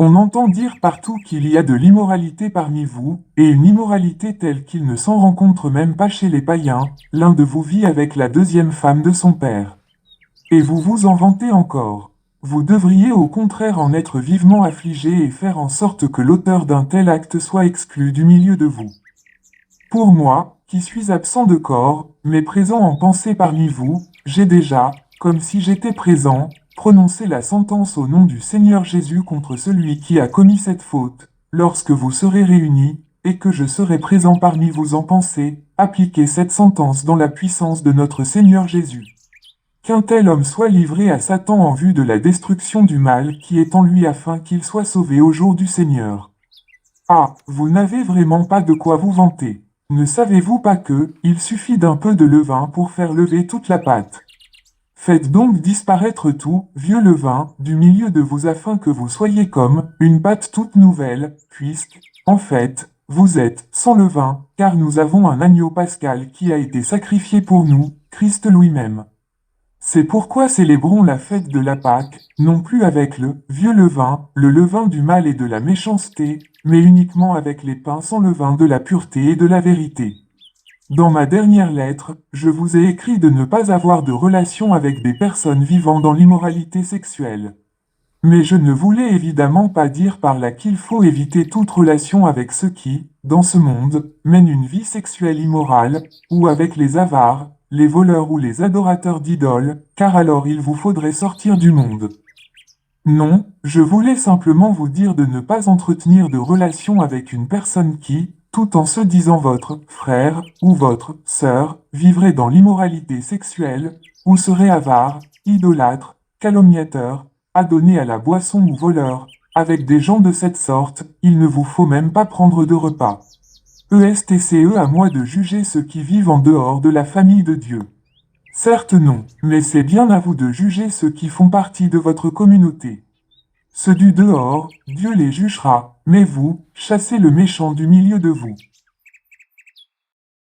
On entend dire partout qu'il y a de l'immoralité parmi vous, et une immoralité telle qu'il ne s'en rencontre même pas chez les païens. L'un de vous vit avec la deuxième femme de son père. Et vous vous en vantez encore. Vous devriez au contraire en être vivement affligé et faire en sorte que l'auteur d'un tel acte soit exclu du milieu de vous. Pour moi, qui suis absent de corps, mais présent en pensée parmi vous, j'ai déjà, comme si j'étais présent, prononcé la sentence au nom du Seigneur Jésus contre celui qui a commis cette faute. Lorsque vous serez réunis, et que je serai présent parmi vous en pensée, appliquez cette sentence dans la puissance de notre Seigneur Jésus. Qu'un tel homme soit livré à Satan en vue de la destruction du mal qui est en lui afin qu'il soit sauvé au jour du Seigneur. Ah, vous n'avez vraiment pas de quoi vous vanter. Ne savez-vous pas que, il suffit d'un peu de levain pour faire lever toute la pâte? Faites donc disparaître tout, vieux levain, du milieu de vous afin que vous soyez comme une pâte toute nouvelle, puisque, en fait, vous êtes sans levain, car nous avons un agneau pascal qui a été sacrifié pour nous, Christ lui-même. C'est pourquoi célébrons la fête de la Pâque, non plus avec le vieux levain, le levain du mal et de la méchanceté, mais uniquement avec les pains sans levain de la pureté et de la vérité. Dans ma dernière lettre, je vous ai écrit de ne pas avoir de relation avec des personnes vivant dans l'immoralité sexuelle. Mais je ne voulais évidemment pas dire par là qu'il faut éviter toute relation avec ceux qui, dans ce monde, mènent une vie sexuelle immorale, ou avec les avares, les voleurs ou les adorateurs d'idoles, car alors il vous faudrait sortir du monde. Non, je voulais simplement vous dire de ne pas entretenir de relation avec une personne qui, tout en se disant votre frère ou votre sœur, vivrait dans l'immoralité sexuelle, ou serait avare, idolâtre, calomniateur, adonné à la boisson ou voleur. Avec des gens de cette sorte, il ne vous faut même pas prendre de repas. ESTCE à moi de juger ceux qui vivent en dehors de la famille de Dieu. Certes non, mais c'est bien à vous de juger ceux qui font partie de votre communauté. Ceux du dehors, Dieu les jugera, mais vous, chassez le méchant du milieu de vous.